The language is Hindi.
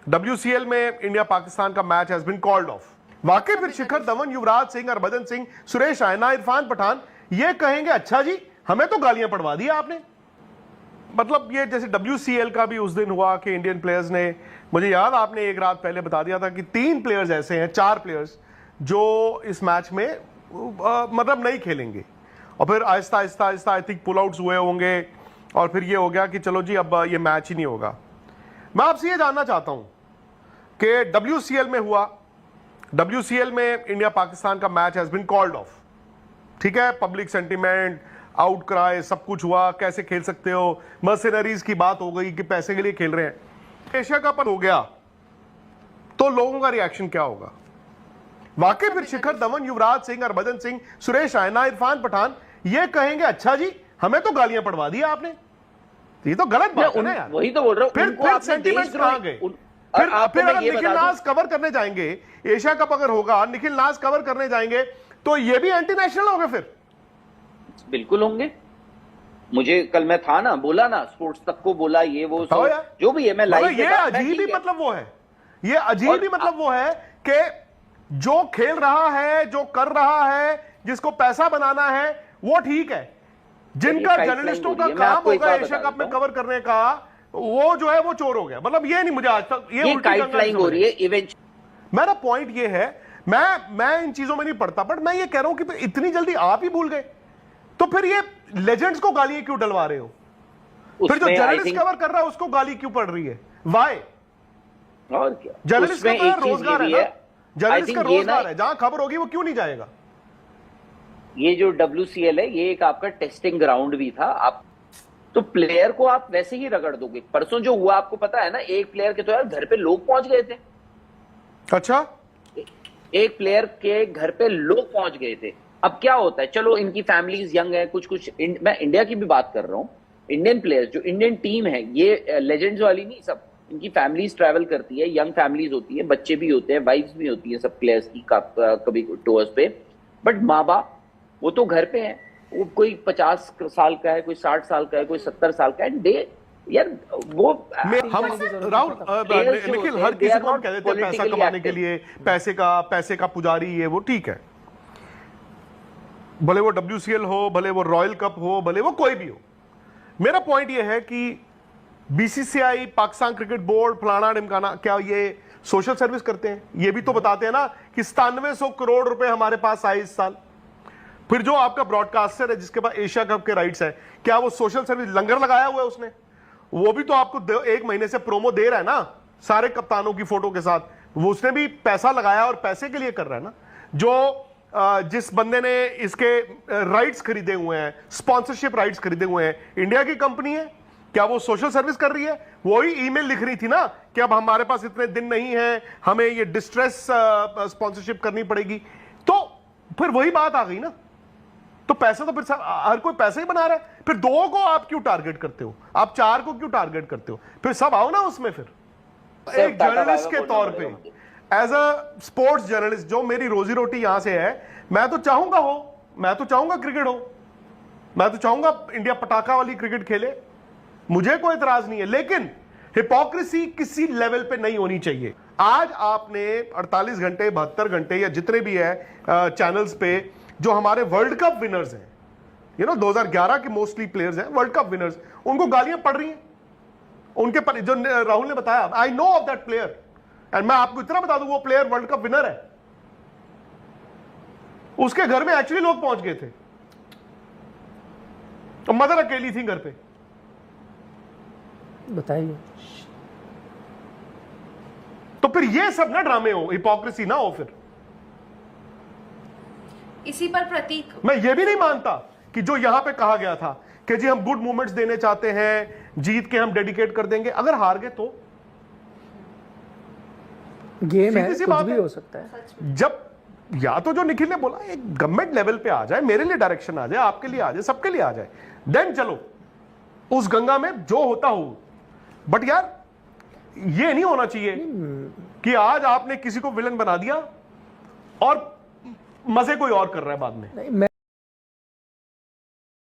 WCL में इंडिया पाकिस्तान का match has been called off. वाकई फिर शिखर धवन, युवराज सिंह, हरभजन सिंह, सुरेश रैना, इरफान पठान ये कहेंगे अच्छा जी हमें तो गालियां पड़वा दी आपने। मतलब ये जैसे WCL का भी उस दिन हुआ कि इंडियन प्लेयर्स ने, मुझे याद आपने एक रात पहले बता दिया था कि 3 प्लेयर्स ऐसे हैं, 4 प्लेयर्स जो इस मैच में मतलब नहीं खेलेंगे, और फिर Aahista Aahista Aahista I think pull outs हुए होंगे और फिर ये हो गया कि चलो जी अब ये मैच ही नहीं होगा। मैं आपसे ये जानना चाहता हूं कि WCL में हुआ, WCL में इंडिया पाकिस्तान का match has been called off, ठीक है, पब्लिक सेंटीमेंट, आउट क्राई, सब कुछ हुआ, कैसे खेल सकते हो, मर्सिनरीज की बात हो गई कि पैसे के लिए खेल रहे हैं। एशिया कप हो गया तो लोगों का रिएक्शन क्या होगा? वाकई फिर शिखर धवन, युवराज सिंह, हरभजन सिंह, सुरेश रैना, इरफान पठान ये कहेंगे अच्छा जी हमें तो गालियां पड़वा दी आपने। ये तो गलत बात है ना यार। वही तो बोल रहा हूं। फिर सेंटीमेंट्स कहां गए? फिर अगर निखिल नाज कवर करने जाएंगे, एशिया कप अगर होगा, निखिल नाज कवर करने जाएंगे तो ये भी एंटी नेशनल होंगे फिर? बिल्कुल होंगे। मुझे कल मैं था ना, बोला ना, स्पोर्ट्स तक को बोला, ये वो जो भी है मैं लाइव। ये अजीब ही मतलब वो है, ये अजीब ही मतलब वो है कि जो खेल रहा है, जो कर रहा है, जिसको पैसा बनाना है वो ठीक है, जिनका जर्नलिस्टों का काम होगा एशिया कप में कवर करने का, वो जो है वो चोर हो गया। मतलब ये नहीं, मुझे आज तक ये काइट फ्लाइंग हो रही है इवेंट। मेरा पॉइंट ये है, मैं इन चीजों में नहीं पढ़ता, बट मैं ये कह रहा हूं कि इतनी जल्दी आप ही भूल गए तो फिर ये लेजेंड्स को गाली क्यों डलवा रहे हो? फिर जो जर्नलिस्ट कवर कर रहा है उसको गाली क्यों पड़ रही है? वाई? और क्या, जर्नलिस्ट का रोजगार है ना, जर्नलिस्ट का रोजगार है, जहां खबर होगी वो क्यों नहीं जाएगा? ये जो WCL है ये एक आपका टेस्टिंग ग्राउंड भी था। आप तो प्लेयर को आप वैसे ही रगड़ दोगे। परसों जो हुआ आपको पता है ना, एक प्लेयर के तो यार घर पे लोग पहुंच गए थे। अच्छा, एक प्लेयर के घर पे लोग पहुंच गए थे। अब क्या होता है, चलो इनकी फैमिलीज यंग है, कुछ मैं इंडिया की भी बात कर रहा हूं। इंडियन प्लेयर्स जो इंडियन टीम है, ये लेजेंड्स वाली नहीं, सब इनकी फैमिलीज ट्रैवल करती है, यंग फैमिलीज होती है, बच्चे भी होते हैं, वाइफ्स भी होती है सब प्लेयर्स की कभी टूर्स पे। बट माँ बाप वो तो घर पे है, वो कोई 50 साल का है, कोई 60 साल का है, कोई 70 साल का है। यार वो हम राहुल निखिल हर किसी को हम कह देते हैं पैसा कमाने के लिए, पैसे का पुजारी, ये वो ठीक है, भले वो WCL हो, भले वो रॉयल कप हो, भले वो कोई भी हो। मेरा पॉइंट ये है कि BCCI, पाकिस्तान क्रिकेट बोर्ड, फलाना ढिमकाना, क्या ये सोशल सर्विस करते हैं? ये भी तो बताते हैं ना कि 9700 करोड़ रुपए हमारे पास आए इस साल। फिर जो आपका ब्रॉडकास्टर है जिसके पास एशिया कप के राइट्स है, क्या वो सोशल सर्विस लंगर लगाया हुआ है उसने? वो भी तो आपको 1 महीने से प्रोमो दे रहा है ना, सारे कप्तानों की फोटो के साथ। वो उसने भी पैसा लगाया और पैसे के लिए कर रहा है ना। जो जिस बंदे ने इसके राइट्स खरीदे हुए हैं, स्पॉन्सरशिप राइट्स खरीदे हुए हैं, इंडिया की कंपनी है, क्या वो सोशल सर्विस कर रही है? वही ईमेल लिख रही थी ना कि अब हमारे पास इतने दिन नहीं है, हमें ये डिस्ट्रेस स्पॉन्सरशिप करनी पड़ेगी। तो फिर वही बात आ गई ना। तो पैसा तो फिर हर कोई पैसा ही बना रहा है, फिर 2 को आप क्यों टारगेट करते हो? आप 4 को क्यों टारगेट करते हो? फिर सब आओ ना उसमें। फिर एक जर्नलिस्ट के तौर पे, एज अ स्पोर्ट्स जर्नलिस्ट, जो मेरी रोजी रोटी यहां से है, मैं तो चाहूंगा क्रिकेट हो, मैं तो चाहूंगा इंडिया पटाखा वाली क्रिकेट खेले, मुझे कोई इतराज नहीं है, लेकिन हिपोक्रेसी किसी लेवल पे नहीं होनी चाहिए। आज आपने 48 घंटे, 72 घंटे या जितने भी है चैनल्स पे जो हमारे वर्ल्ड कप विनर्स हैं, 2011 के मोस्टली प्लेयर्स हैं, वर्ल्ड कप विनर्स, उनको गालियां पड़ रही हैं उनके पर। जो राहुल ने बताया, I know of that player, and मैं आपको इतना बता दूं, वो प्लेयर वर्ल्ड कप विनर है। उसके घर में एक्चुअली लोग पहुंच गए थे, तो मदर अकेली थी घर पे। बताइए, तो फिर ये सब ना ड्रामे हो, हिपोक्रेसी ना हो। फिर इसी पर प्रतीक, मैं ये भी नहीं मानता कि जो यहां पे कहा गया था कि जी हम गुड मोमेंट्स देने चाहते हैं, जीत के हम डेडिकेट कर देंगे, अगर हार गए तो गेम है, कुछ भी हो सकता है। जब या तो जो निखिल ने बोला एक गवर्नमेंट लेवल पे आ जाए, मेरे लिए डायरेक्शन आ जाए, आपके लिए आ जाए, सबके लिए आ जाए, देन चलो उस गंगा में जो होता हो। बट यार ये नहीं होना चाहिए कि आज आपने किसी को विलन बना दिया और मजे कोई और कर रहा है बाद में।